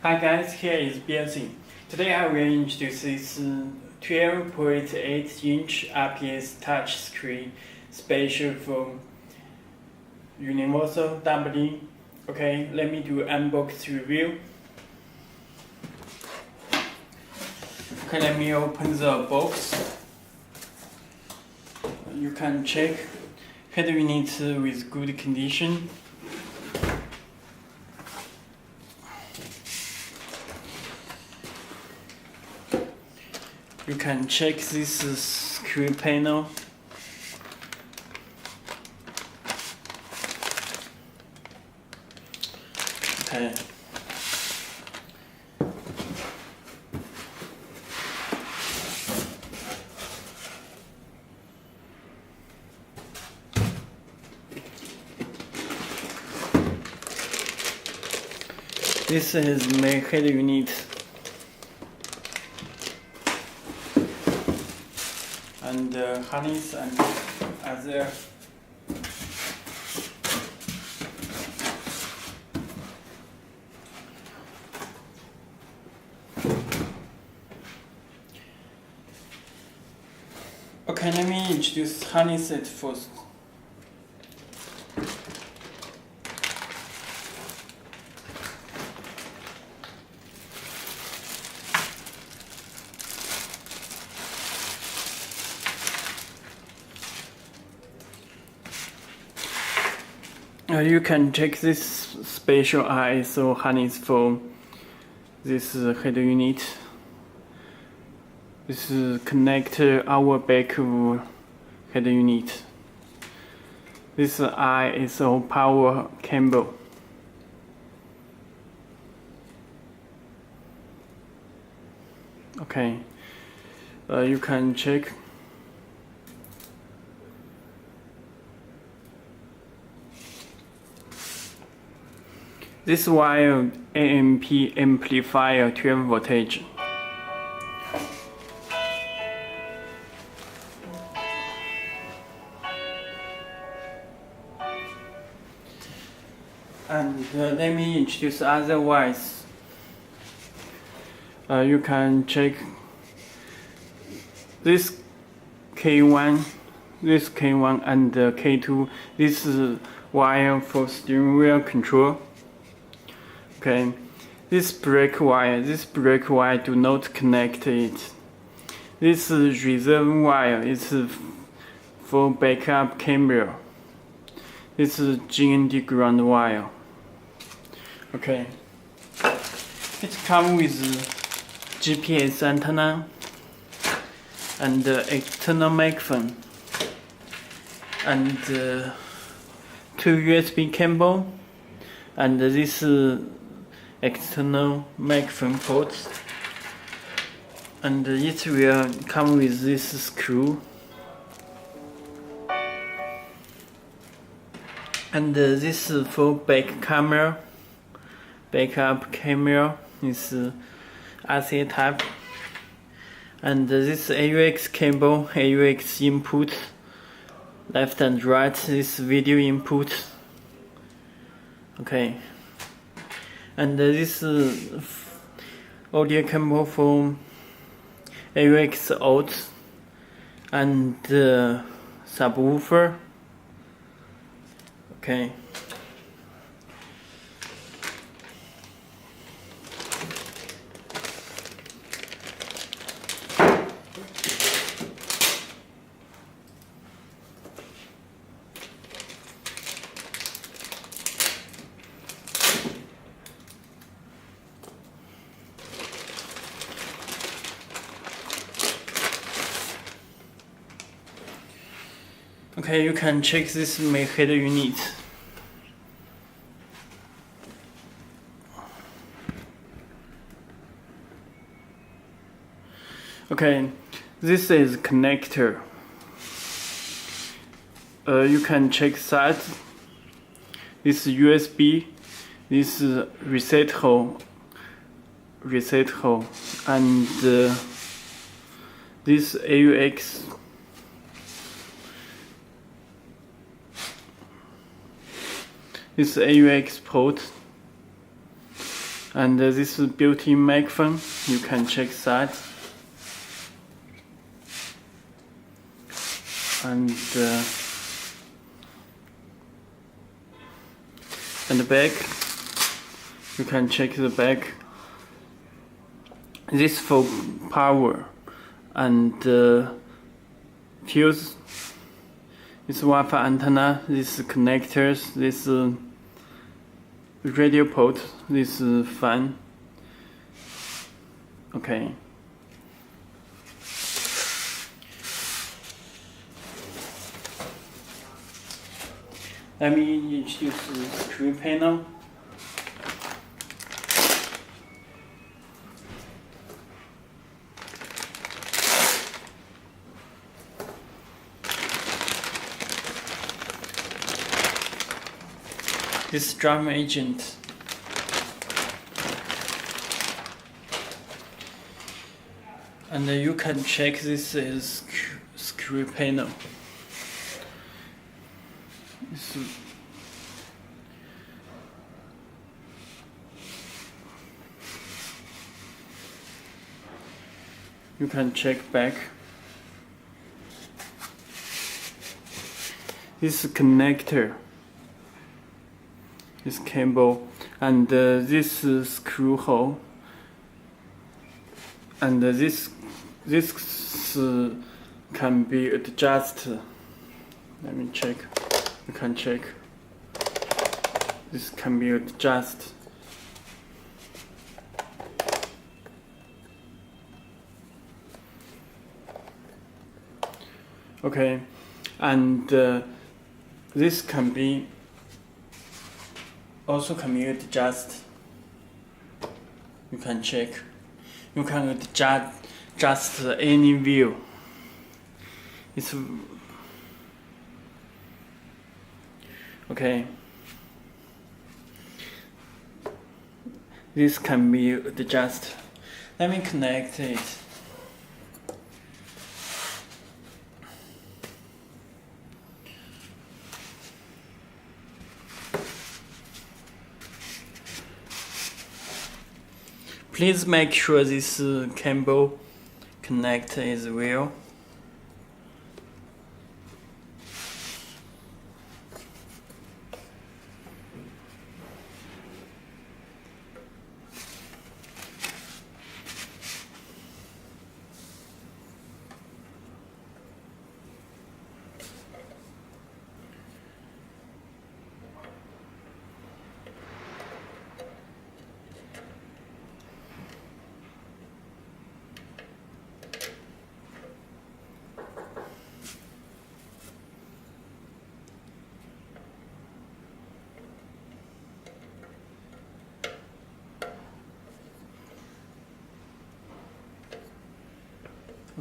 Hi guys, here is Belsee. Today I will introduce this 12.8-inch IPS touchscreen special for universal doubling. Okay, let me do unbox review. Okay, let me open the box. You can check head unit with good condition. You can check this screen panel. Okay. This is my head unit. And harness and other okay, let me introduce harness set first. You can check this special ISO harness for this head unit. This connect our back head unit. This ISO power cable. Okay, you can check. This wire AMP amplifier 12 voltage. And let me introduce other wires. You can check this K1, and K2. This is wire for steering wheel control. Okay, this brake wire do not connect it. This reserve wire is for backup camera. This is GND ground wire. Okay, it comes with GPS antenna and external microphone and 2 USB cable and this external microphone ports, and it will come with this screw, and this for backup camera is RC type, and this AUX cable, AUX input, left and right, this video input. Okay. And this audio cable for AUX out and subwoofer. Okay. Okay, you can check this my head unit. Okay, this is connector. You can check that. This USB, this reset hole, and this AUX. This AUX port And this is built-in microphone. You can check that. And the back, you can check the back. This for power and fuse. This Wi-Fi antenna. This connectors. This radio port. This fan. Okay. Let me introduce the screen panel. This drum agent. And you can check this is screw panel. You can check back. This connector, this cable, and this screw hole, and this can be adjusted. Let me check. You can check. This can be adjusted. Okay, and this can be also can be adjusted. You can check. You can adjust any view. It's okay. This can be adjusted. Let me connect it. Please make sure this cable connector is real.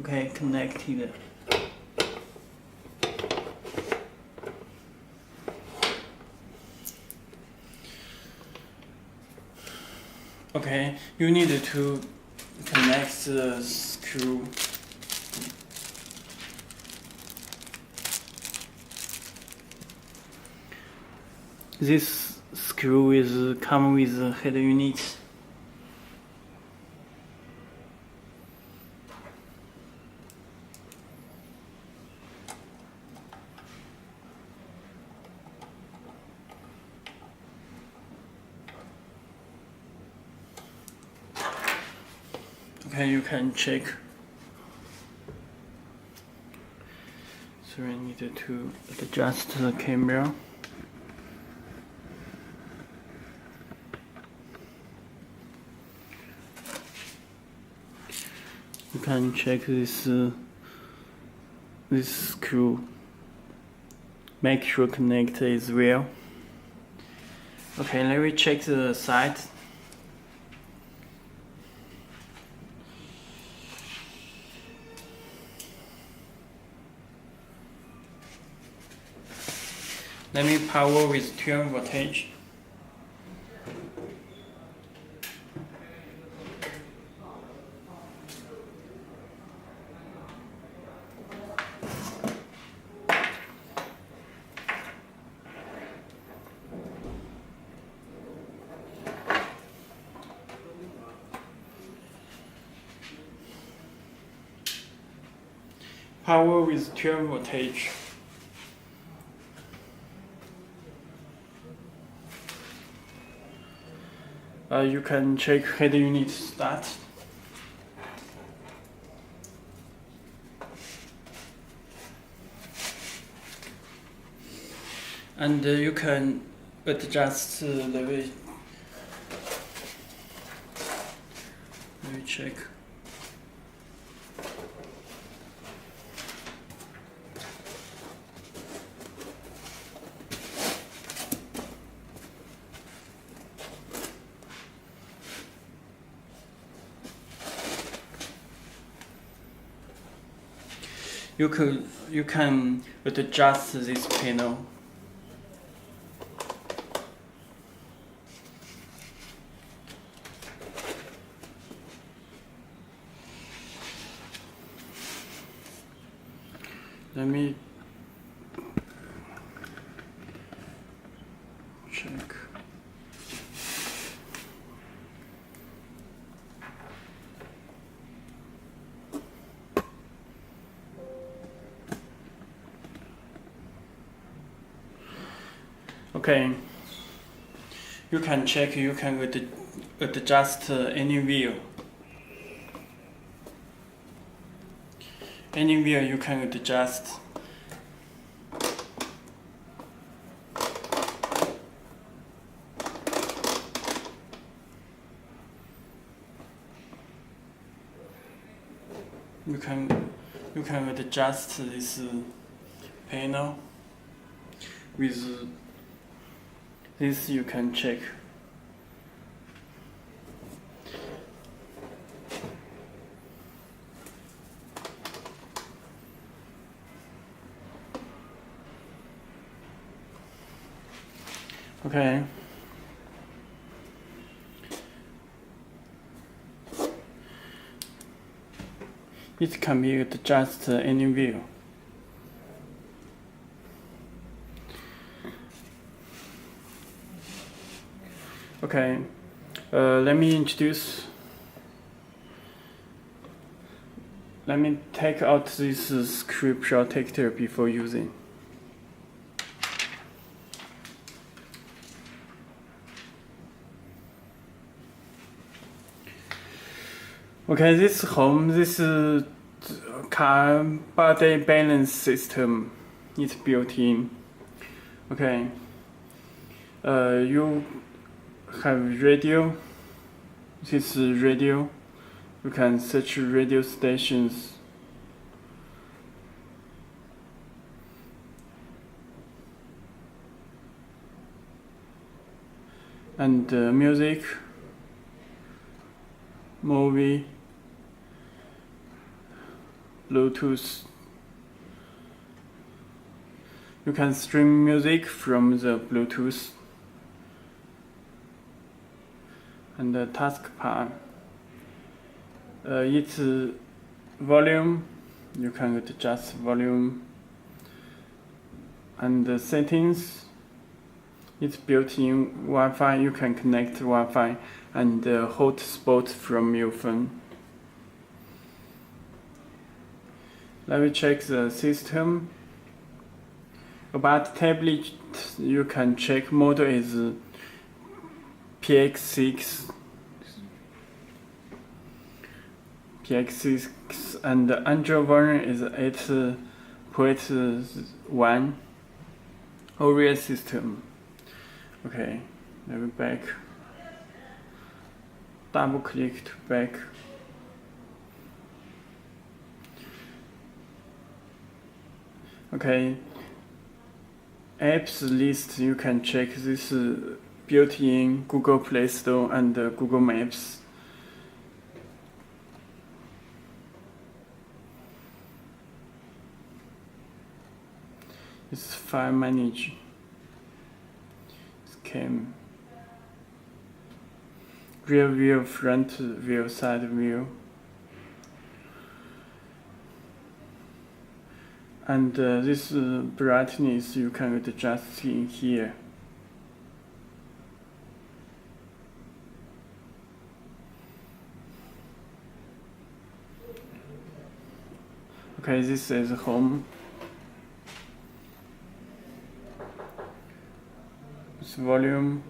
Okay, connected. Okay, you need to connect the screw. This screw is come with a head unit. Okay, you can check. So I need to adjust the camera. You can check this screw. Make sure connector is real. Okay, let me check the side. Let me power with 12 voltage. Power with 12 voltage. You can check head unit start. And you can adjust the way. Let me check. You can adjust this panel. Let me check. Okay, you can check, you can adjust any view. Any view you can adjust. You can adjust this panel with this. You can check. Okay. It can be adjusted any view. Okay, let me introduce. Let me take out this script protector before using. Okay, this car body balance system is built in. Okay, you have radio. This is radio. You can search radio stations. And music, movie, Bluetooth. You can stream music from the Bluetooth. And the taskbar. Its volume, you can adjust volume. And the settings, it's built-in Wi-Fi. You can connect Wi-Fi and hotspot from your phone. Let me check the system. About tablet, you can check model is PX6. PX6 and the Android version is 8.1. OS system. Okay, let me back. Double click to back. Okay, apps list, you can check this built-in Google Play Store and Google Maps. It's file manage. Scan. Rear view, front view, side view. And this brightness you can adjust in here. Okay, this is home. It's volume.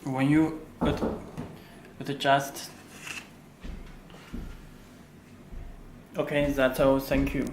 When you adjust. Okay, that's all. Thank you.